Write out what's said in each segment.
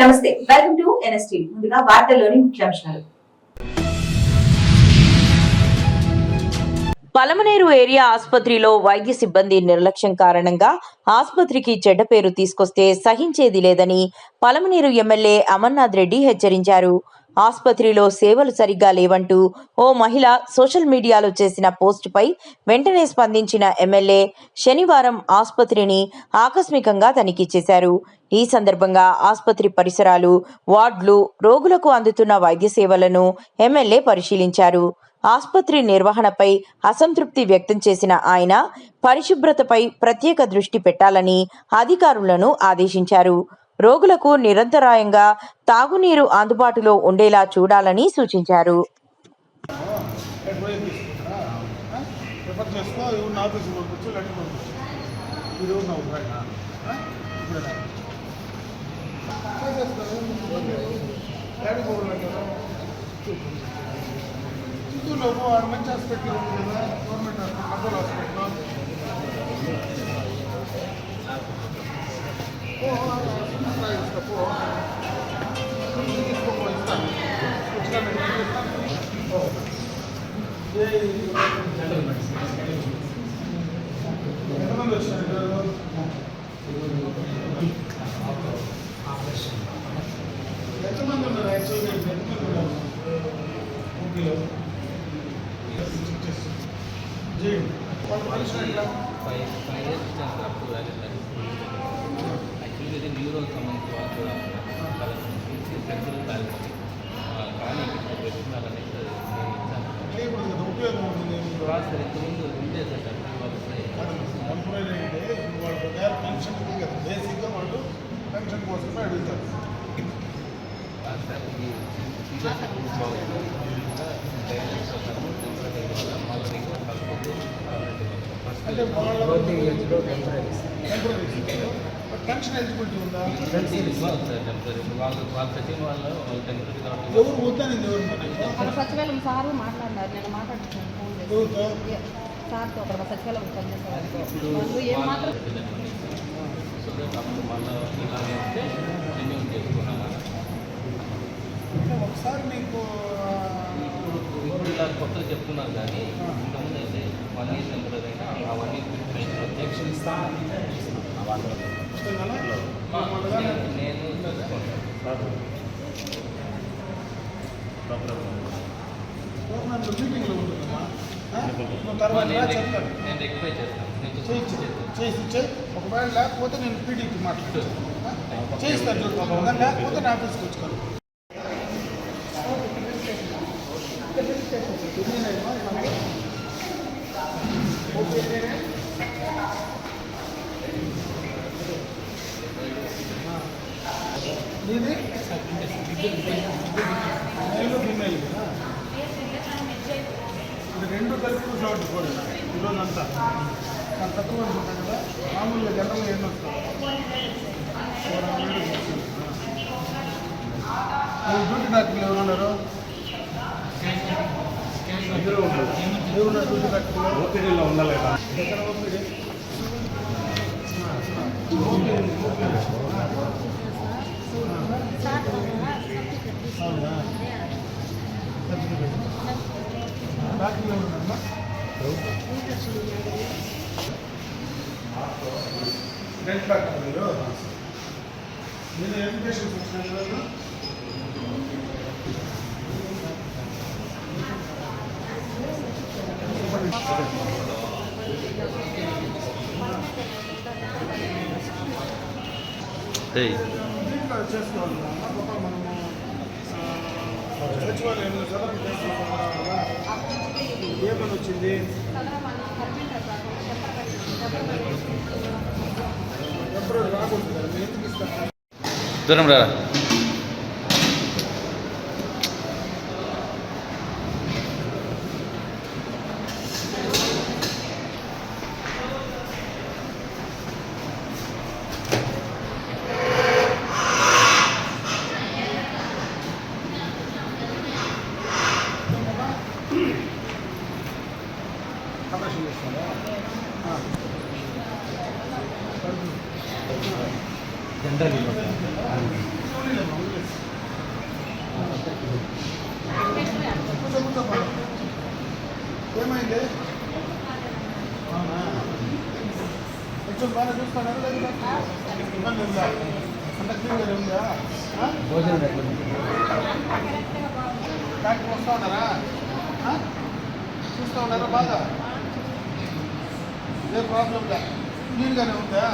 నమస్తే, welcome to NSTV. ముందుగా వార్తల్లోని ముఖ్యాంశాలు. పలమనేరు ఏరియా ఆసుపత్రిలో వైద్య సిబ్బంది నిర్లక్ష్యం కారణంగా ఆసుపత్రికి చెడ్డ పేరు తీసుకొస్తే సహించేది లేదని పలమనేరు ఎమ్మెల్యే అమర్నాథ్ రెడ్డి హెచ్చరించారు. ఆసుపత్రిలో సేవలు సరిగ్గా లేవంటూ ఓ మహిళ సోషల్ మీడియాలో చేసిన పోస్టుపై వెంటనే స్పందించిన ఎమ్మెల్యే శనివారం ఆసుపత్రిని ఆకస్మికంగా తనిఖీ చేశారు. ఈ సందర్భంగా ఆసుపత్రి పరిసరాలు, వార్డులు, రోగులకు అందుతున్న వైద్య సేవలను ఎమ్మెల్యే పరిశీలించారు. ఆసుపత్రి నిర్వహణపై అసంతృప్తి వ్యక్తం చేసిన ఆయన పరిశుభ్రతపై ప్రత్యేక దృష్టి పెట్టాలని అధికారులను ఆదేశించారు. రోగులకు నిరంతరాయంగా తాగునీరు అందుబాటులో ఉండేలా చూడాలని సూచించారు. మంచి హాస్పిటల్ ఉంది కదా, గవర్నమెంట్ హాస్పిటల్, ఎంతమంది వచ్చారు? ఎంతమంది ఉన్నారు? యాక్చువల్గా ఎంతమంది ఉన్నారు? ఓకేలో యాక్చువల్గా న్యూరో సంబంధించి వాళ్ళు కూడా ఫ్లెక్సిబుల్ బ్యాలెన్స్ కానీ ఉపయోగం ఉంటుంది. సార్ ఇంతకుముందు ఉంటే సార్ పెన్షన్ కదా, బేసిక్గా వాళ్ళు పెన్షన్ కోసమే అడుగుతారు. అంటే పెన్షన్ ఎలిజిబిలిటీ ఉందా? ఎవరు వద్దని ఎవరు సచివాలయం సారు మాట్లాడినారు. నేను మాట్లాడుతున్నాను ఫోన్ చేసి సార్తో అక్కడ సచివాలయం పనిచేసేవాళ్ళు ఏం మాత్రం ఒకసారి మీకు ఇప్పుడు ఇలా కొత్తగా చెప్తున్నారు కానీ ఇంతకుముందు అయితే 1 year టెంపరీ అయినా ఆ 1 year ఎక్షన్ ఇస్తాను. నేను మీటింగ్లో ఉంటుందమ్మా, తర్వాత చెప్తాను. నేను రిక్వెస్ట్ చేస్తాను. చేసి ఒకవేళ లేకపోతే నేను పీడీకి మాట్లాడతాను, చేస్తాను. లేకపోతే నా ఆఫీస్కి వచ్చుకోవాలి. ఇది ఫీమేల్ ఇది రెండు కలిపి షార్ట్ కూడా ఈరోజు అంతా చాలా తక్కువ అనుకుంటాం కదా. మామూలుగా జనరల్గా ఎన్ని వస్తాయి? డ్యూటీ డాక్టర్లు ఎవరు ఉన్నారు? ఎవరున్నారు డ్యూటీ డాక్టర్లు? ఓపీడీలో ఉండాలి కదా. ఎక్కడ ఓపీడీ? అవునా, డాక్టర్లు ఎవరున్నారమ్మా? డెంట్ డాక్టర్ మీరు ఎడ్యుకేషన్ వచ్చిన కదా. దీంట్లో చేసుకోవాలి మనము సచివాలయంలో సదరం చేసుకోవాలి. ఏమని వచ్చింది? ఎప్పుడు రాకూడదు కదా, నేను ఎందుకు ఇస్తాను? దూరం రా. ఆపరేషన్ చేస్తారా? జనరల్ పోనీలేమ్మా, వదిలేసి. కూర్చో, కూర్చో, పద. ఏమైంది? అవునా? కొంచెం బాగా చూస్తాడా లేదా? ఇబ్బంది ఉందా? అంత క్లీన్గా ఉందా? డాక్టర్ వస్తూ ఉన్నారా? చూస్తూ ఉన్నారా బాగా? ఏ ప్రాబ్లం లే, క్లీన్గానే ఉందా?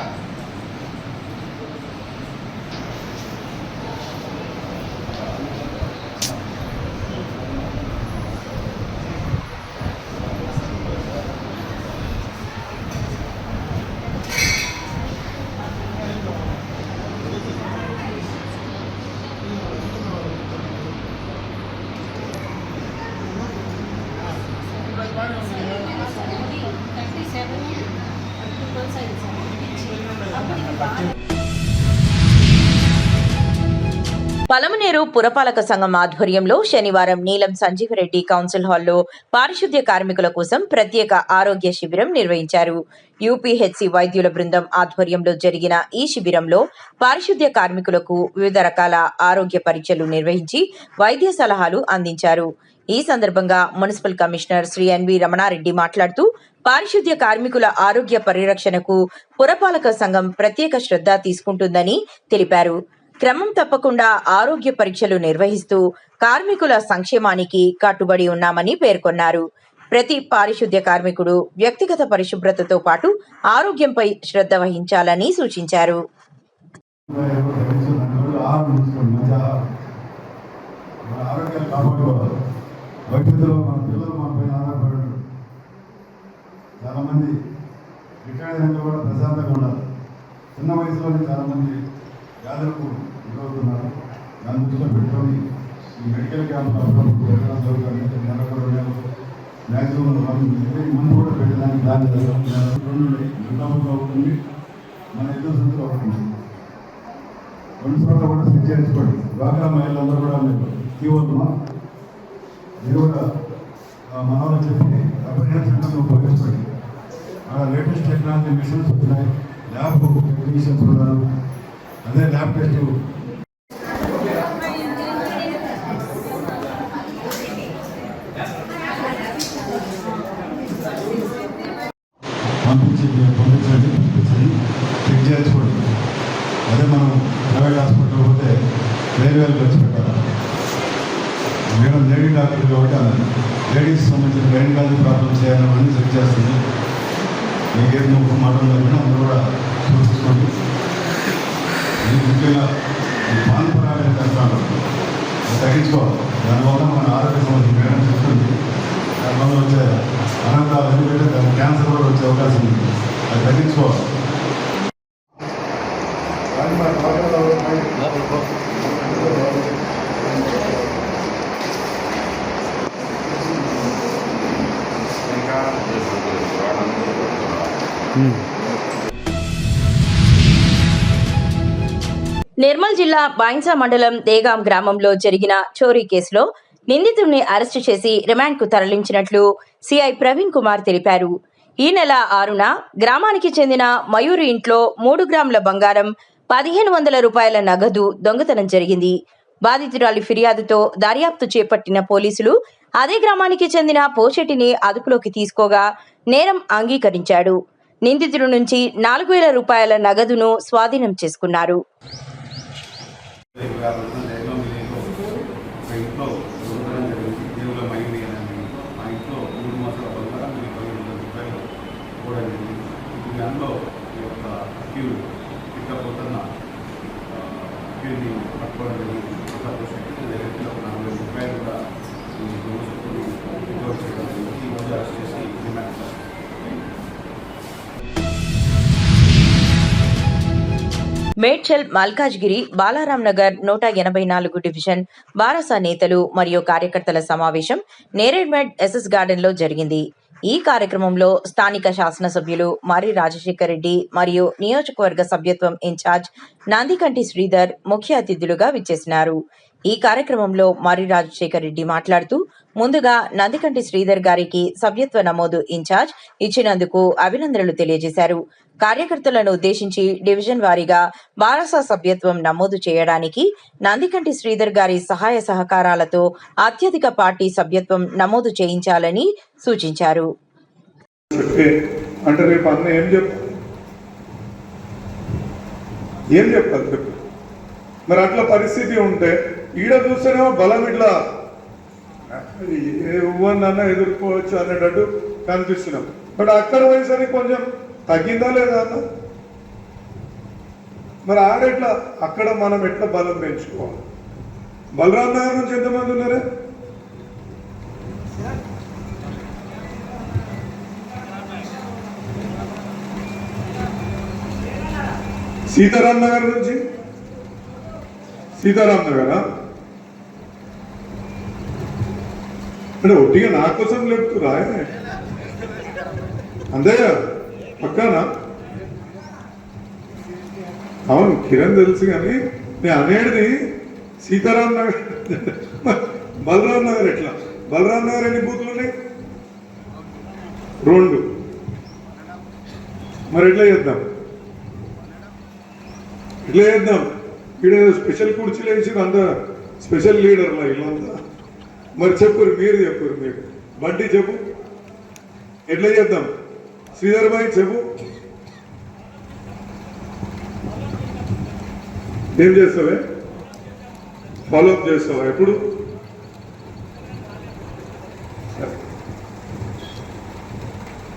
బాగానే ఉంది. పలమనేరు పురపాలక సంఘం ఆధ్వర్యంలో శనివారం నీలం సంజీవరెడ్డి కౌన్సిల్ హాల్లో పారిశుద్ధ్య కార్మికుల కోసం ప్రత్యేక ఆరోగ్య శిబిరం నిర్వహించారు. యూపీహెచ్సి వైద్యుల బృందం ఆధ్వర్యంలో జరిగిన ఈ శిబిరంలో పారిశుద్ధ్య కార్మికులకు వివిధ రకాల ఆరోగ్య పరీక్షలు నిర్వహించి వైద్య సలహాలు అందించారు. ఈ సందర్భంగా municipal commissioner Shri N V Ramana Reddy మాట్లాడుతూ పారిశుద్ధ్య కార్మికుల ఆరోగ్య పరిరక్షణకు పురపాలక సంఘం ప్రత్యేక శ్రద్ధ తీసుకుంటుందని తెలిపారు. క్రమం తప్పకుండా ఆరోగ్య పరీక్షలు నిర్వహిస్తూ కార్మికుల సంక్షేమానికి కట్టుబడి ఉన్నామని పేర్కొన్నారు. ప్రతి పారిశుద్ధ్య కార్మికుడు వ్యక్తిగత పరిశుభ్రతతో పాటు ఆరోగ్యంపై శ్రద్ధ వహించాలని సూచించారు. చాలా మంది రిటైర్డ్ అయినా కూడా ప్రశాంతంగా ఉన్నారు. చిన్న వయసులోనే చాలా మంది వ్యాధులకు గురవుతున్నారు. దాన్ని దృష్టిలో పెట్టుకొని ఈ మెడికల్ క్యాంపులు అప్పుడప్పుడు పెట్టడం జరుగుతుంది. నెలకు 2 నెలలు మ్యాక్సిమం ముందు కూడా పెట్టడానికి దాన్ని దుర్గాపూర్లో అవుతుంది, మన ఎదురు సందులో అవుతుంది. 2 చోట్ల కూడా సెట్ చేసుకోండి. డ్వాక్రా మహిళలందరూ కూడా మీరు తీవ్రమా మీరు కూడా మన వాళ్ళు చెప్పి అవేర్నెస్ సెంటర్లో ఉపయోగించుకోండి. అక్కడ లేటెస్ట్ టెక్నాలజీ మిషన్స్ వచ్చినాయి, ల్యాబ్ టెక్నీషియన్స్ ఉన్నారు. అదే ల్యాబ్ టెస్ట్ పంపించండి చెక్ చేసుకోండి. అదే మనం ప్రైవేట్ హాస్పిటల్ పోతే వేరు ఖర్చు పెట్టాలి. మేడం లేడీ డాక్టర్ కాబట్టి అన్నది లేడీస్ సంబంధించిన గైనకాలజీ ప్రాబ్లమ్స్ చేయాలని చెక్ చేస్తుంది. మీకేం నొప్పి మాటలు లేకుండా అందరూ కూడా చూసుకోండి. ఇది ముఖ్యంగా ఈ పాన్పరాగణ కష్టాలు తగ్గించుకోవాలి. దానివల్ల మన ఆరోగ్య సమస్య మేడం చెప్తుంది. దానివల్ల వచ్చే అనంతాలు ఎందుకంటే దాని క్యాన్సర్ కూడా వచ్చే అవకాశం ఉంది. అది తగ్గించుకోవాలి. నిర్మల్ జిల్లా బాయిన్సా మండలం దేగాం గ్రామంలో జరిగిన చోరీ కేసులో నిందితుడిని అరెస్టు చేసి రిమాండ్కు తరలించినట్లు సిఐ ప్రవీణ్ కుమార్ తెలిపారు. ఈ నెల 6న గ్రామానికి చెందిన మయూరి ఇంట్లో 3 గ్రాముల బంగారం, 1500 రూపాయల నగదు దొంగతనం జరిగింది. బాధితురాలి ఫిర్యాదుతో దర్యాప్తు చేపట్టిన పోలీసులు అదే గ్రామానికి చెందిన పోషెట్టిని అదుపులోకి తీసుకోగా నేరం అంగీకరించాడు. నిందితుడి నుంచి 4000 రూపాయల నగదును స్వాధీనం చేసుకున్నారు. ఇంట్లో దొంగతనం జరిగింది. దేవుల మైండ్ మా ఇంట్లో 3 మాసాల బంగారం 1500 రూపాయలు కూడా జరిగింది. ఈ దాంట్లో ఈ యొక్క అక్యూడ్ పిక్కపోతున్న అక్యూడ్ని పట్టుకోవడం జరిగింది. డైరెక్ట్గా 4000 రూపాయలు కూడా ఈ దోషకుని రికవర్ చేయడం జరిగింది. ఈ రోజు అరెస్ట్ చేసి రిమాండ్. మేడ్చల్, మల్కాజ్గిరి, బాలారాం నగర్ 184 డివిజన్ బారాసా నేతలు మరియు కార్యకర్తల సమావేశం నేరేడ్మెడ్ ఎస్ఎస్ గార్డెన్ లో జరిగింది. ఈ కార్యక్రమంలో స్థానిక శాసనసభ్యులు మర్రి రాజశేఖర్ రెడ్డి మరియు నియోజకవర్గ సభ్యత్వం ఇన్ఛార్జ్ నందికంటి శ్రీధర్ ముఖ్య అతిథులుగా విచ్చేసినారు. ఈ కార్యక్రమంలో మర్రి రాజశేఖర్ రెడ్డి మాట్లాడుతూ ముందుగా నందికంటి శ్రీధర్ గారికి సభ్యత్వ నమోదు ఇన్ఛార్జ్ ఇచ్చినందుకు అభినందనలు తెలియజేశారు. కార్యకర్తలను ఉద్దేశించి డివిజన్ వారీగా బారాసా సభ్యత్వం నమోదు చేయడానికి నందికంటి శ్రీధర్ గారి సహాయ సహకారాలతో అత్యధిక పార్టీ సభ్యత్వం నమోదు చేయించాలని సూచించారు. అంటే రేపు అన్న ఏం చెప్తారు చెప్పు. మరి అట్లా పరిస్థితి ఉంటే ఈడ చూస్తేనేమో బలం ఇట్లా ఎవరినన్నా ఎదుర్కోవచ్చు అనేటట్టు కనిపిస్తున్నాం. బట్ అక్కడ పోయేసరికి కొంచెం తగ్గిందా లేదా అన్న? మరి ఆడెట్లా అక్కడ మనం ఎట్లా బలం పెంచుకోవాలి? బలరాం నగర్ నుంచి ఎంతమంది ఉన్నారే? సీతారాం నగర్ నుంచి సీతారాం నగరా? అంటే ఒట్టిగా నా కోసం లేపుతురా? అంతేగా పక్కానా? అవును, కిరణ్ తెలుసు కానీ నేను అనేది సీతారాం నగర్ బలరాం నగర్. ఎట్లా బలరాం నగర్ ఎన్ని బూతులు ఉన్నాయి? 2. మరి ఎట్లా చేద్దాం? ఇక్కడ స్పెషల్ కుర్చీలు వేసి అంత స్పెషల్ లీడర్లా ఇల్లంతా. మరి చెప్పురు, మీరు చెప్పురు. మీరు బండి చెప్పు, ఎట్లా చేద్దాం? శ్రీధర్ భాయ్ చెప్పు, ఏం చేస్తావే? ఫాలోఅప్ చేస్తావా ఎప్పుడు?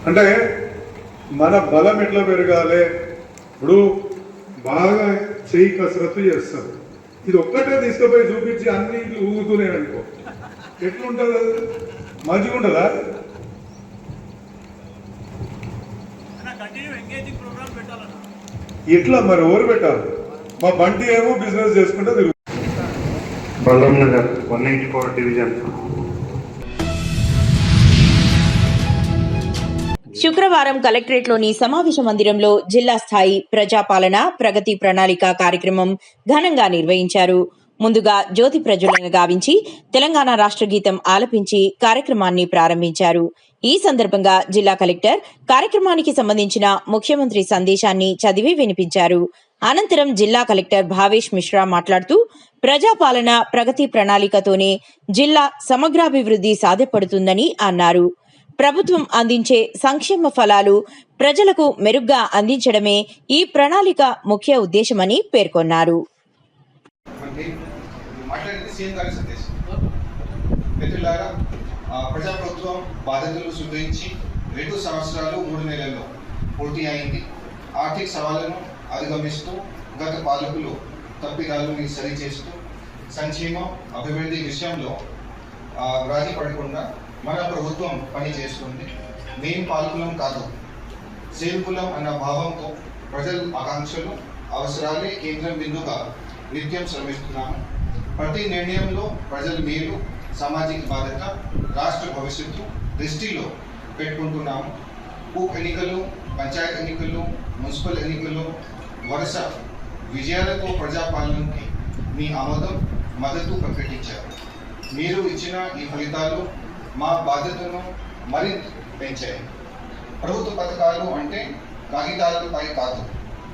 అంటే మన బలం ఎట్లా పెరగాలి? ఇప్పుడు బాగా చెయ్యి కసరత్తు చేస్తారు. ఇది ఒక్కటే తీసుకుపోయి చూపించి అన్ని ఊగుతూనే అనుకో, ఎట్లుంటుంది? అది మంచిగా ఉంటుందా? ఇట్లా మరి ఎవరు పెట్టాలి? మా బండి ఏమో బిజినెస్ చేసుకుంటే తిరుగుతుంది. బలరాం నగర్ 194 డివిజన్. శుక్రవారం కలెక్టరేట్లోని సమావేశ మందిరంలో జిల్లా స్థాయి ప్రజాపాలన ప్రగతి ప్రణాళిక కార్యక్రమం ఘనంగా నిర్వహించారు. ముందుగా జ్యోతి ప్రజ్వలన గావించి తెలంగాణ రాష్ట్ర గీతం ఆలపించి కార్యక్రమాన్ని ప్రారంభించారు. ఈ సందర్భంగా జిల్లా కలెక్టర్ కార్యక్రమానికి సంబంధించిన ముఖ్యమంత్రి సందేశాన్ని చదివి వినిపించారు. అనంతరం జిల్లా కలెక్టర్ భావేష్ మిశ్రా మాట్లాడుతూ ప్రజాపాలన ప్రగతి ప్రణాళికతోనే జిల్లా సమగ్రాభివృద్ధి సాధ్యపడుతుందని అన్నారు. ప్రభుత్వం అందించే సంక్షేమ ఫలాలు ప్రజలకు మెరుగ్గా అందించడమే ఈ ప్రణాళిక ముఖ్య ఉద్దేశమని పేర్కొన్నారు. ప్రజాప్రభుత్వం బాధ్యతలు స్వీకరించి 2 సంవత్సరాలు 3 నెలల్లో పూర్తి అయింది. ఆర్థిక సవాళ్లను అధిగమిస్తూ గత పాలకులు తప్పిదాలను సరిచేస్తూ సంక్షేమం అభివృద్ధి విషయంలో రాజీ పడకుండా మన ప్రభుత్వం పనిచేస్తుంది. మేం పాలకులం కాదు, సేవకులం అన్న భావంతో ప్రజల ఆకాంక్షలు అవసరాలే కేంద్రం బిందుగా నిత్యం శ్రమిస్తున్నాము. ప్రతి నిర్ణయంలో ప్రజల మేలు, సామాజిక బాధ్యత, రాష్ట్ర భవిష్యత్తు దృష్టిలో పెట్టుకుంటున్నాము. ఉప ఎన్నికలు, పంచాయత్ ఎన్నికలు, మున్సిపల్ ఎన్నికలు వరుస విజయాలతో ప్రజాపాలనకి మీ ఆమోదం, మద్దతు ప్రకటించారు. మీరు ఇచ్చిన ఈ ఫలితాలు మా బాధ్యతను మరింత పెంచాయి. ప్రభుత్వ పథకాలు అంటే కాగితాలపై కాదు,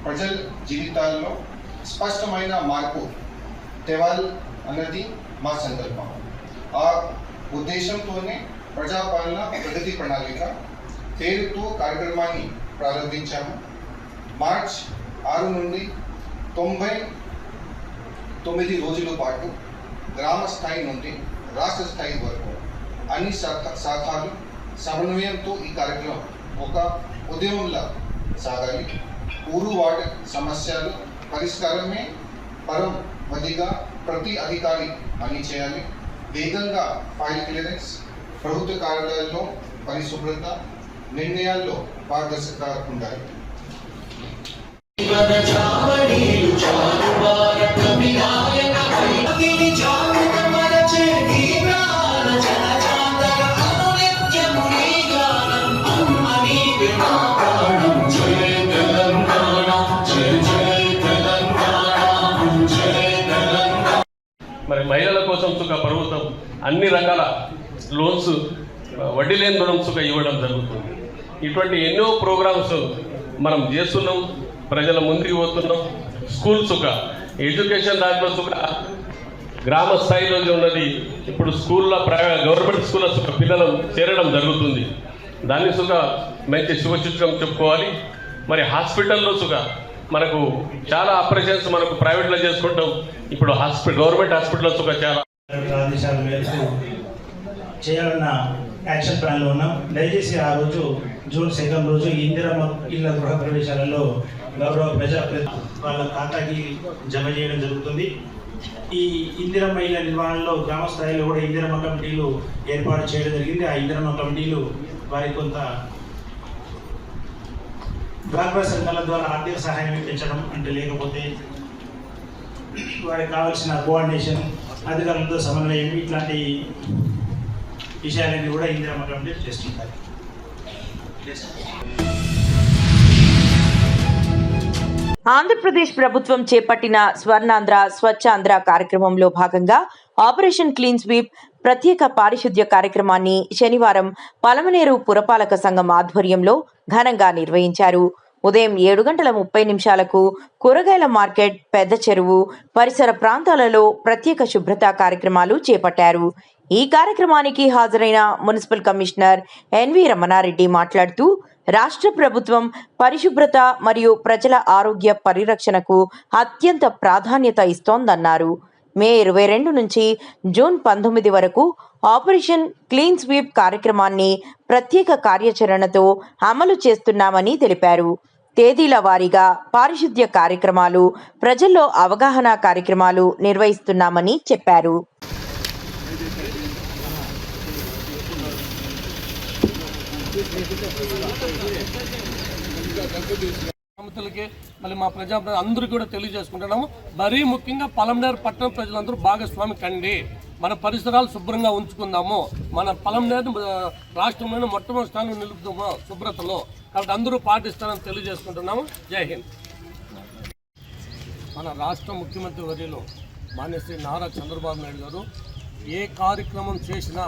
ప్రజల జీవితాల్లో స్పష్టమైన మార్పు తేవాలి అన్నది మా సంకల్పం. ఆ ఉద్దేశంతోనే ప్రజాపాలన ప్రగతి ప్రణాళిక పేరుతో కార్యక్రమాన్ని ప్రారంభించాము. మార్చ్ 6 నుండి 99 రోజుల పాటు గ్రామ స్థాయి నుండి రాష్ట్ర స్థాయి వరకు అన్ని శాఖలు సమన్వయంతో ఈ కార్యక్రమం ఒక ఉద్యమంలా సాగాలి. ఊరు వార్డు సమస్యలు పరిష్కారమే పరమవధిగా ప్రతి అధికారి పని చేయాలి. వేగంగా ఫైల్ క్లియరెన్స్, ప్రభుత్వ కార్యాలయాల్లో పరిశుభ్రత, నిర్ణయాల్లో పారదర్శకత ఉండాలి. మరి మహిళల కోసం సుఖ ప్రభుత్వం అన్ని రకాల లోన్స్ వడ్డీ లేని రుణం సుఖ ఇవ్వడం జరుగుతుంది. ఇటువంటి ఎన్నో ప్రోగ్రామ్స్ మనం చేస్తున్నాం, ప్రజల ముందుకు పోతున్నాం. స్కూల్ సుఖ ఎడ్యుకేషన్ దాంట్లో సుఖ గ్రామ స్థాయిలో ఉన్నది. ఇప్పుడు స్కూల్లో గవర్నమెంట్ స్కూల్లో సుఖ పిల్లలు చేరడం జరుగుతుంది. దాన్ని సుఖ మంచి శుభచిత్రం చెప్పుకోవాలి. మరి హాస్పిటల్లో సుఖ మనకు చాలా ఆపరేషన్స్ మనకు ప్రైవేట్లో చేసుకుంటాం. ఇప్పుడు గవర్నమెంట్ హాస్పిటల్లో సుఖ చాలా ఆదేశాల మేరకు చేయాలన్న యాక్షన్ ప్లాన్లో ఉన్నాం. దయచేసి ఆ రోజు జూన్ 2 రోజు ఇందిరమ్మ ఇళ్ల గృహ ప్రవేశాలలో గౌరవ వాళ్ళ ఖాతాకి జమ చేయడం జరుగుతుంది. ఈ ఇందిరమ్మ ఇళ్ల నిర్వహణలో గ్రామ స్థాయిలో కూడా ఇందిరమ్మ కమిటీలు ఏర్పాటు చేయడం జరిగింది. ఆ ఇందిరమ్మ కమిటీలు వారికి కొంత డ్వాక్రా సంఘాల ద్వారా ఆర్థిక సహాయం పెంచడం అంటే, లేకపోతే వారికి కావాల్సిన కోఆర్డినేషన్, అధికారులతో సమన్వయం, ఇట్లాంటి విషయాలన్నీ కూడా ఇందిరమ్మ కమిటీ చేస్తుంటారు. ఆంధ్రప్రదేశ్ ప్రభుత్వం చేపట్టిన స్వర్ణాంధ్ర స్వచ్ఛాంధ్ర కార్యక్రమంలో భాగంగా ఆపరేషన్ క్లీన్ స్వీప్ ప్రత్యేక పారిశుద్ధ్య కార్యక్రమాన్ని శనివారం పలమనేరు పురపాలక సంఘం ఆధ్వర్యంలో ఘనంగా నిర్వహించారు. ఉదయం 7:30 కూరగాయల మార్కెట్, పెద్ద చెరువు, పరిసర ప్రాంతాలలో ప్రత్యేక శుభ్రత కార్యక్రమాలు చేపట్టారు. ఈ కార్యక్రమానికి హాజరైన మున్సిపల్ కమిషనర్ ఎన్వి రమణారెడ్డి మాట్లాడుతూ, రాష్ట్ర ప్రభుత్వం పరిశుభ్రత మరియు ప్రజల ఆరోగ్య పరిరక్షణకు అత్యంత ప్రాధాన్యత ఇస్తోందన్నారు. మే 22 నుంచి జూన్ 19 వరకు ఆపరేషన్ క్లీన్ స్వీప్ కార్యక్రమాన్ని ప్రత్యేక కార్యాచరణతో అమలు చేస్తున్నామని తెలిపారు. తేదీల వారీగా పారిశుద్ధ్య కార్యక్రమాలు, ప్రజల్లో అవగాహన కార్యక్రమాలు నిర్వహిస్తున్నామని చెప్పారు. మళ్ళీ మా ప్రజా అందరూ కూడా తెలియజేసుకుంటున్నాము. మరీ ముఖ్యంగా పలమనేరు పట్టణ ప్రజలందరూ భాగస్వామి కండి. మన పరిసరాలు శుభ్రంగా ఉంచుకుందాము. మన పలమనేరు రాష్ట్రంలోనే మొట్టమొదటి స్థానం నిలుపుతాము శుభ్రతలో. కాబట్టి అందరూ పాటిస్తారని తెలియజేసుకుంటున్నాము. జై హింద్. మన రాష్ట్ర ముఖ్యమంత్రి వర్యులు మాన్యశ్రీ నారా చంద్రబాబు నాయుడు గారు ఏ కార్యక్రమం చేసినా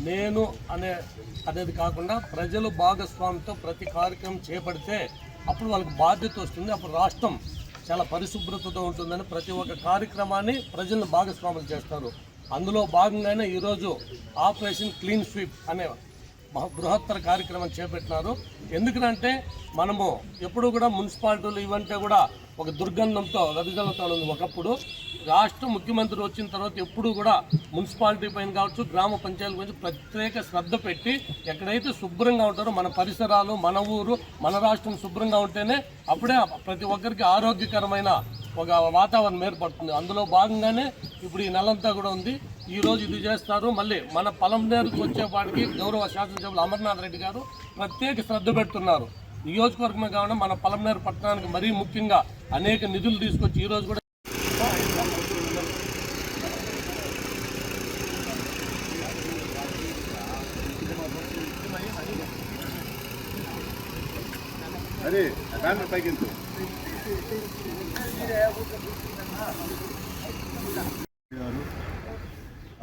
నేను అనేది కాకుండా ప్రజలు భాగస్వామితో ప్రతి కార్యక్రమం చేపడితే అప్పుడు వాళ్ళకి బాధ్యత వస్తుంది. అప్పుడు రాష్ట్రం చాలా పరిశుభ్రతతో ఉంటుందని ప్రతి ఒక్క కార్యక్రమాన్ని ప్రజలను భాగస్వాములు చేస్తారు. అందులో భాగంగానే ఈరోజు ఆపరేషన్ క్లీన్ స్వీప్ అనే బృహత్తర కార్యక్రమం చేపట్టినారు. ఎందుకంటే మనము ఎప్పుడు కూడా మున్సిపాలిటీలు ఇవంటే కూడా ఒక దుర్గంధంతో వెదజల్లుతూ ఉంది. ఒకప్పుడు రాష్ట్ర ముఖ్యమంత్రి వచ్చిన తర్వాత ఎప్పుడు కూడా మున్సిపాలిటీ పైన కావచ్చు, గ్రామ పంచాయతీల గురించి ప్రత్యేక శ్రద్ధ పెట్టి ఎక్కడైతే శుభ్రంగా ఉంటారో మన పరిసరాలు, మన ఊరు, మన రాష్ట్రం శుభ్రంగా ఉంటేనే అప్పుడే ప్రతి ఒక్కరికి ఆరోగ్యకరమైన ఒక వాతావరణం ఏర్పడుతుంది. అందులో భాగంగానే ఇప్పుడు ఈ నెలంతా కూడా ఉంది. ఈరోజు ఇది చేస్తారు. మళ్ళీ మన పలమనేరుకు వచ్చేపాటికి గౌరవ శాసనసభ్యులు అమర్నాథ్ రెడ్డి గారు ప్రత్యేక శ్రద్ధ పెడుతున్నారు. నియోజకవర్గమే కాకుండా మన పలమనేరు పట్టణానికి మరీ ముఖ్యంగా అనేక నిధులు తీసుకొచ్చి ఈరోజు కూడా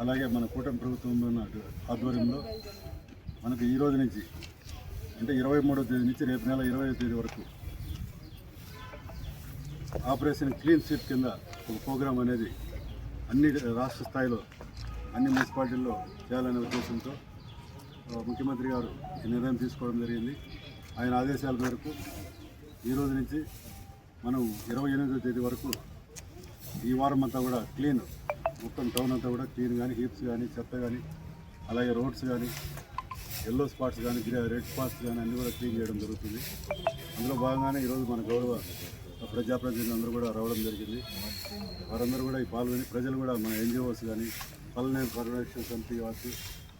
అలాగే మన కూటమి ప్రభుత్వం ఆధ్వర్యంలో మనకు ఈ రోజు నుంచి అంటే 23వ తేదీ నుంచి రేపు నెల 20వ తేదీ వరకు ఆపరేషన్ క్లీన్ స్వీప్ కింద ఒక ప్రోగ్రాం అనేది అన్ని రాష్ట్ర స్థాయిలో అన్ని మున్సిపాలిటీల్లో చేయాలనే ఉద్దేశంతో ముఖ్యమంత్రి గారు ఈ నిర్ణయం తీసుకోవడం జరిగింది. ఆయన ఆదేశాల మేరకు ఈ రోజు నుంచి మనం 28వ తేదీ వరకు ఈ వారం అంతా కూడా క్లీన్, మొత్తం టౌన్ అంతా కూడా క్లీన్ కానీ, హీప్స్ కానీ, చెత్త కానీ, అలాగే రోడ్స్ కానీ, ఎల్లో స్పాట్స్ కానీ, రెడ్ స్పాట్స్ కానీ అన్నీ కూడా క్లీన్ చేయడం జరుగుతుంది. అందులో భాగంగానే ఈరోజు మన గౌరవ ప్రజాప్రతినిధులు అందరూ కూడా రావడం జరిగింది. వారందరూ కూడా ఈ పాల్గొని ప్రజలు కూడా మన ఎన్జిఓస్ కానీ, పలమనేరు పరిరక్షణ సమితి కావచ్చు,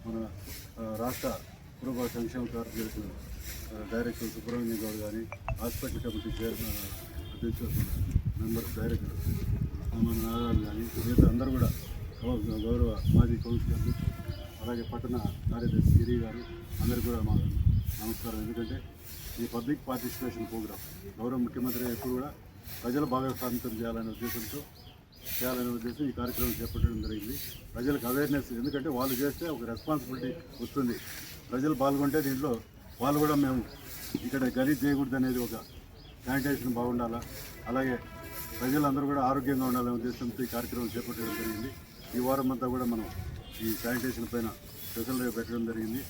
మన రాష్ట్ర పురపాలక సంక్షేమ కార్పొరేషన్ డైరెక్టర్ సుబ్రహ్మణ్యం గౌడ్ కానీ, hospital committee chairman members director మన నారాయణ కానీ, మిగతా అందరూ కూడా గౌరవ మాజీ కౌన్సిలర్లు, అలాగే పట్టణ కార్యదర్శి గిరి గారు అందరికీ కూడా మా నమస్కారం. ఎందుకంటే ఈ పబ్లిక్ పార్టిసిపేషన్ ప్రోగ్రామ్ గౌరవ ముఖ్యమంత్రి ఎప్పుడు కూడా ప్రజల భాగస్వామ్యం చేయాలనే ఉద్దేశంతో చేయాలనే ఉద్దేశం ఈ కార్యక్రమం చేపట్టడం జరిగింది. ప్రజలకు అవేర్నెస్, ఎందుకంటే వాళ్ళు చేస్తే ఒక రెస్పాన్సిబిలిటీ వస్తుంది. ప్రజలు పాల్గొంటే దీంట్లో వాళ్ళు కూడా మేము ఇక్కడ గలీజ్ చేయకూడదు అనేది ఒక శానిటేషన్ బాగుండాలా, అలాగే ప్రజలందరూ కూడా ఆరోగ్యంగా ఉండాలనే ఉద్దేశంతో ఈ కార్యక్రమం చేపట్టడం జరిగింది. ఈ వారం అంతా కూడా మనం ఈ శానిటేషన్ పైన స్పెషల్ డే పెట్టడం జరిగింది.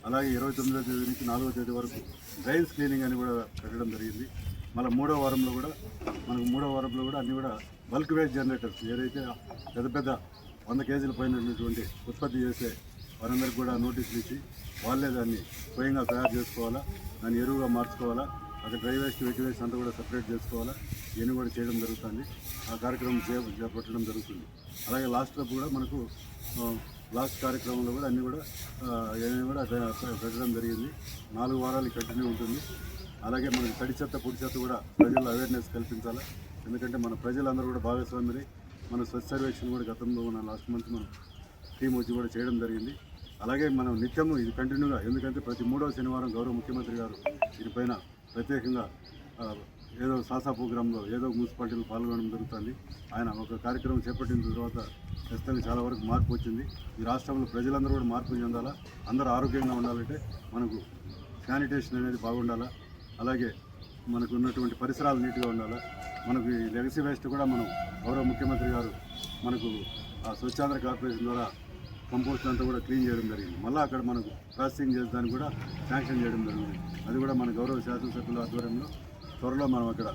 అలాగే 29వ తేదీ నుంచి 4వ తేదీ వరకు డ్రైన్స్ క్లీనింగ్ అని కూడా పెట్టడం జరిగింది. మళ్ళీ మూడో వారంలో కూడా అన్నీ కూడా బల్క్ వేస్ట్ జనరేటర్స్ ఏదైతే పెద్ద పెద్ద 100 కేజీల పైన ఉన్నటువంటి ఉత్పత్తి చేసే వారందరికీ కూడా నోటీసులు ఇచ్చి వాళ్ళే దాన్ని స్వయంగా తయారు చేసుకోవాలా, దాన్ని ఎరువుగా మార్చుకోవాలా, అక్కడ డ్రై వేస్ట్ వెట్ వేస్ట్ అంతా కూడా సపరేట్ చేసుకోవాలా, ఇవన్నీ కూడా చేయడం జరుగుతుంది. ఆ కార్యక్రమం చేపట్టడం జరుగుతుంది. అలాగే లాస్ట్లో కూడా మనకు లాస్ట్ కార్యక్రమంలో కూడా అన్నీ కూడా పెట్టడం జరిగింది. 4 వారాలు కంటిన్యూ ఉంటుంది. అలాగే మనకి తడి చెత్త పొడి చెత్త కూడా ప్రజల్లో అవేర్నెస్ కల్పించాలి. ఎందుకంటే మన ప్రజలందరూ కూడా భాగస్వామ్యమై మన స్వచ్ఛ సర్వేక్షణ కూడా గతంలో మన లాస్ట్ మంత్ మనం టీం వచ్చి కూడా చేయడం జరిగింది. అలాగే మనం నిత్యము ఇది కంటిన్యూగా, ఎందుకంటే ప్రతి 3వ శనివారం గౌరవ ముఖ్యమంత్రి గారు దీనిపైన ప్రత్యేకంగా ఏదో సాసా ప్రోగ్రాంలో ఏదో మున్సిపాలిటీలో పాల్గొనడం జరుగుతుంది. ఆయన ఒక కార్యక్రమం చేపట్టిన తర్వాత ఖచ్చితంగా చాలా వరకు మార్పు వచ్చింది. ఈ రాష్ట్రంలో ప్రజలందరూ కూడా మార్పు చెందాలా, అందరూ ఆరోగ్యంగా ఉండాలంటే మనకు శానిటేషన్ అనేది బాగుండాలా, అలాగే మనకు ఉన్నటువంటి పరిసరాలు నీట్గా ఉండాలా. మనకు ఈ లెగసీ వేస్ట్ కూడా మనం గౌరవ ముఖ్యమంత్రి గారు మనకు ఆ స్వచ్ఛాంధ్ర కార్పొరేషన్ ద్వారా కంపోస్ట్ అంతా కూడా క్లీన్ చేయడం జరిగింది. మళ్ళీ అక్కడ మనకు ప్రాసెసింగ్ చేసేదానికి కూడా శాంక్షన్ చేయడం జరిగింది. అది కూడా మన గౌరవ శాసనసభ్యుల ఆధ్వర్యంలో త్వరలో మనం అక్కడ.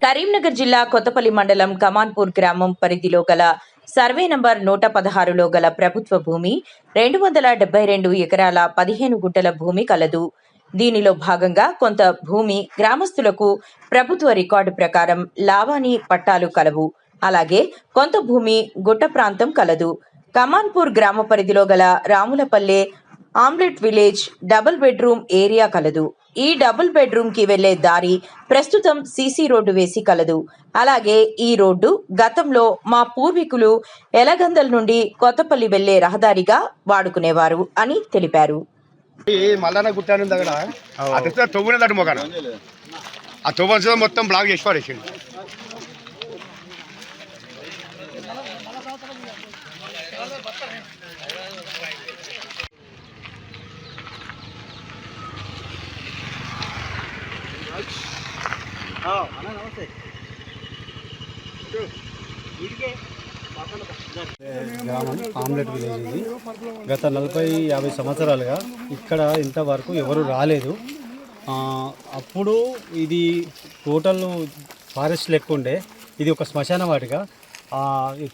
కరీంనగర్ జిల్లా కొత్తపల్లి మండలం కమాన్పూర్ గ్రామం పరిధిలో గల సర్వే నంబర్ 116లో గల ప్రభుత్వ భూమి 272 ఎకరాల 15 గుంటల భూమి కలదు. దీనిలో భాగంగా కొంత భూమి గ్రామస్తులకు ప్రభుత్వ రికార్డు ప్రకారం లావాణీ పట్టాలు కలవు. అలాగే కొంత భూమి గుట్ట ప్రాంతం కలదు. కమాన్పూర్ గ్రామ పరిధిలో గల Ramulapalle hamlet village double bedroom area కలదు. ఈ డబుల్ బెడ్రూమ్ కి వెళ్లే దారి ప్రస్తుతం సీసీ రోడ్డు వేసి కలదు. అలాగే ఈ రోడ్డు గతంలో మా పూర్వీకులు ఎలగందల నుండి కొత్తపల్లి వెళ్లే రహదారిగా వాడుకునేవారు అని తెలిపారు. మల్లన్న గుట్టాను దగ్గర అదే తవ్వునేదట మొగన ఆ తవ్వ మొత్తం బ్లాక్ చేసి పారేసిండు. గ్రామం ఆమ్లెట్ విలేజ్ ఇది. గత 40-50 సంవత్సరాలుగా ఇక్కడ ఇంతవరకు ఎవరు రాలేదు. అప్పుడు ఇది టోటల్ ఫారెస్ట్ లెక్కుండే, ఇది ఒక శ్మశాన వాటిగా.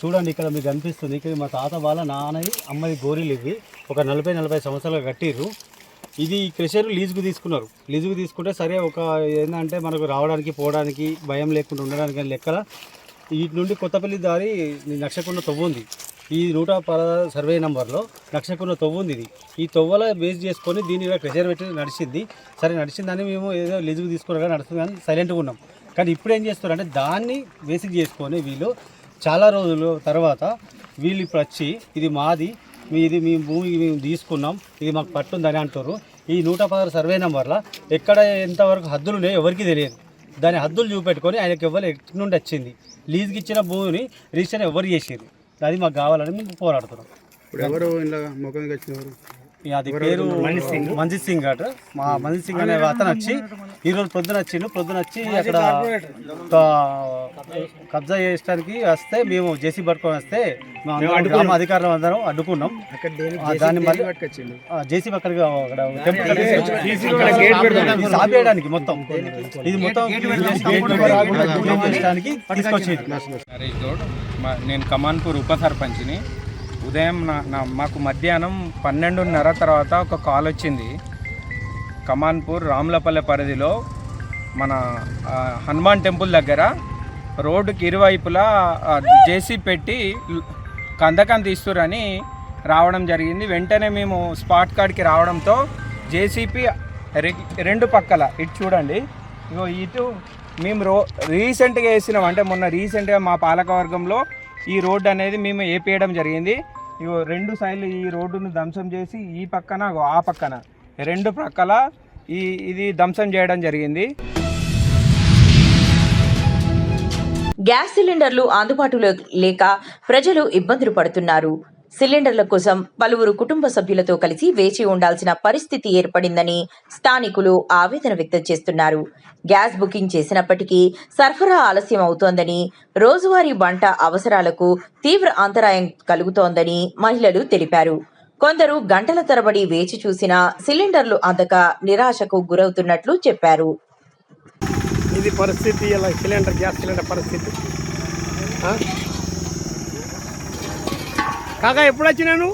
చూడండి ఇక్కడ మీకు కనిపిస్తుంది. ఇక్కడ మా తాత వాళ్ళ నాన్నది అమ్మది గోరీలు ఇవి ఒక 40-45 సంవత్సరాలుగా కట్టిర్రు. ఇది క్రెషర్ లీజుకు తీసుకున్నారు. లీజుకు తీసుకుంటే సరే ఒక ఏంటంటే మనకు రావడానికి పోవడానికి భయం లేకుండా ఉండడానికి లెక్కల వీటి నుండి కొత్తపల్లి దారి నక్షకుండ తవ్వు ఉంది. ఈ 116 సర్వే నెంబర్లో నక్షకుండ తవ్వు ఉంది. ఈ తవ్వల బేస్ చేసుకొని దీని క్రెషర్ పెట్టి నడిచింది. సరే నడిచిందని మేము ఏదో లీజుకు తీసుకున్నా నడుస్తుంది కానీ సైలెంట్గా ఉన్నాం. కానీ ఇప్పుడు ఏం చేస్తారంటే దాన్ని బేసిక్ చేసుకొని వీళ్ళు చాలా రోజుల తర్వాత వీళ్ళు ఇప్పుడు వచ్చి ఇది మాది, ఇది మీ భూమి మేము తీసుకున్నాం, ఇది మాకు పట్టుందని అంటారు. ఈ 116 సర్వే నెంబర్లో ఎక్కడ ఎంతవరకు హద్దులు ఉన్నాయో ఎవరికి తెలియదు. దాని హద్దులు చూపెట్టుకొని ఆయనకి ఎవరు ఎక్కడి నుండి వచ్చింది, లీజుకి ఇచ్చిన భూమిని రిజిస్టర్ ఎవరు చేసేది, అది మాకు కావాలని మేము పోరాడుతున్నాం. ఇప్పుడు ఎవరు ఇలా ముఖంగా వచ్చినవారు? అది పేరు మంజిత్ సింగ్ అట. మా మంజిత్ సింగ్ అనే అతను వచ్చి ఈరోజు పొద్దున వచ్చి అక్కడ కబ్జా చేయడానికి వస్తే మేము జేసీ పట్టుకొని వస్తే గ్రామ అధికారులు అందరం అడ్డుకున్నాం. దాన్ని మళ్ళీ జేసీ అక్కడికి సాపేయడానికి మొత్తం ఇది మొత్తం తీసుకొచ్చేది. నేను కమాన్పూర్ ఉప సర్పంచ్ని. ఉదయం మాకు మధ్యాహ్నం 12:30 తర్వాత ఒక కాల్ వచ్చింది. కమాన్పూర్ రాములపల్లె పరిధిలో మన హనుమాన్ టెంపుల్ దగ్గర రోడ్డుకి ఇరువైపులా జేసీ పెట్టి కందకం తీస్తురని రావడం జరిగింది. వెంటనే మేము స్పాట్ కాడికి రావడంతో జేసీపీ రెండు పక్కల ఇటు చూడండి, ఇటు మేము రీసెంట్గా వేసినాం. అంటే మొన్న రీసెంట్గా మా పాలకవర్గంలో ఈ రోడ్డు అనేది మేము వేపేయడం జరిగింది. రెండు సైడ్లు ఈ రోడ్డును ధ్వంసం చేసి ఈ పక్కన ఆ పక్కన రెండు ప్రక్కల ఇది ధ్వంసం చేయడం జరిగింది. గ్యాస్ సిలిండర్లు అందుబాటులో లేక ప్రజలు ఇబ్బందులు పడుతున్నారు. సిలిండర్ల కోసం పలువురు కుటుంబ సభ్యులతో కలిసి వేచి ఉండాల్సిన పరిస్థితి ఏర్పడిందని స్థానికులు ఆవేదన వ్యక్తం చేస్తున్నారు. గ్యాస్ బుకింగ్ చేసినప్పటికీ సరఫరా ఆలస్యం అవుతోందని, రోజువారీ వంట అవసరాలకు తీవ్ర అంతరాయం కలుగుతోందని మహిళలు తెలిపారు. కొందరు గంటల తరబడి వేచి చూసినా సిలిండర్లు అందక నిరాశకు గురవుతున్నట్లు చెప్పారు. ఇది పరిస్థితి, ఇలా గ్యాస్ సిలిండర్ పరిస్థితి. కాకా ఎప్పుడు వచ్చినాను?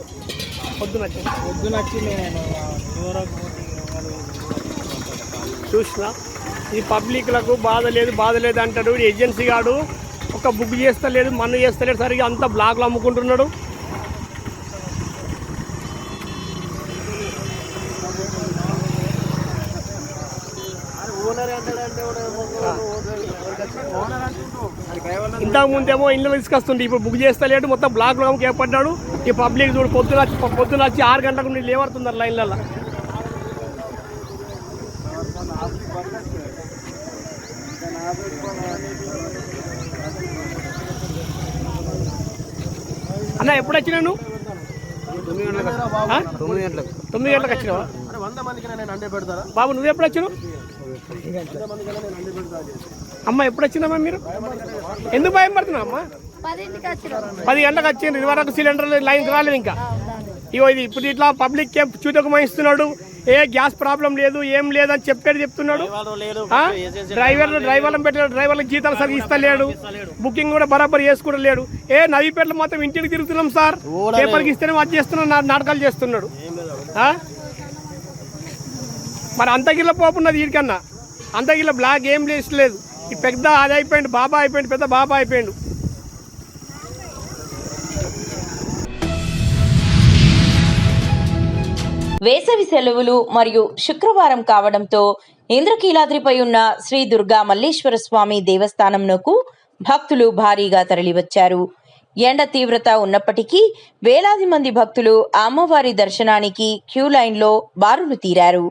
పొద్దున వచ్చి నేను చూసిన ఈ పబ్లిక్లకు బాధ లేదు అంటాడు. ఏజెన్సీ గాడు ఒక బుక్ చేస్తలేడు, మన్ను చేస్తలేడు, సరిగా అంతా బ్లాక్లో అమ్ముకుంటున్నాడు. ఇంతకు ముందేమో ఇళ్ళు తీసుకొస్తుంది, ఇప్పుడు బుక్ చేస్తలేడు, మొత్తం బ్లాక్ లో ఏర్పడ్డాడు. ఈ పబ్లిక్ చూడు పొద్దున వచ్చి 6 గంటలకు నీళ్ళు లేవడుతున్నారు లైన్లలో. అన్న ఎప్పుడు వచ్చినాను? 9 గంటలకు వచ్చినావా? బాబు నువ్వు ఎప్పుడు వచ్చినావు? అమ్మ ఎప్పుడు వచ్చిందమ్మా మీరు? ఎందుకు భయం పడుతున్నావు అమ్మా? 10 గంటలకు వచ్చింది, ఇదివరకు సిలిండర్ లైన్ రాలేదు ఇంకా. ఇగో ఇది ఇప్పుడు ఇట్లా పబ్లిక్ చూతకమా ఇస్తున్నాడు. ఏ గ్యాస్ ప్రాబ్లం లేదు, ఏం లేదని చెప్తున్నాడు. డ్రైవర్లను పెట్టాడు, డ్రైవర్లకు జీతాలు సరిగ్గా ఇస్తలేడు, బుకింగ్ కూడా బరాబర్ చేసుకుంటలేడు. నవీపేటలో మొత్తం ఇంటికి తిరుగుతున్నాం సార్, పేపర్కి ఇస్తేనే అది చేస్తున్నాడు, నాటకాలు చేస్తున్నాడు. మరి అంతగిల్ల పోపున్నది వీడికన్నా, అంతగిల్ల బ్లాక్ ఏం లేదు. ఈ పెద్ద అది అయిపోయింది, బాబా అయిపోయింది, పెద్ద బాబా అయిపోయింది. వేసవి సెలవులు మరియు శుక్రవారం కావడంతో ఇంద్రకీలాద్రిపై ఉన్న శ్రీ దుర్గా మల్లేశ్వర స్వామి దేవస్థానంకు భక్తులు భారీగా తరలివచ్చారు. ఎండ తీవ్రత ఉన్నప్పటికీ వేలాది మంది భక్తులు అమ్మవారి దర్శనానికి క్యూ లైన్లో బారులు తీరారు.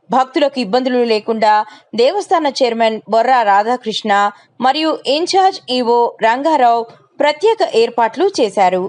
భక్తులకు ఇబ్బందులు లేకుండా దేవస్థాన చైర్మన్ బొర్రా రాధాకృష్ణ మరియు ఇన్ఛార్జ్ ఈవో రంగారావు ప్రత్యేక ఏర్పాట్లు చేశారు.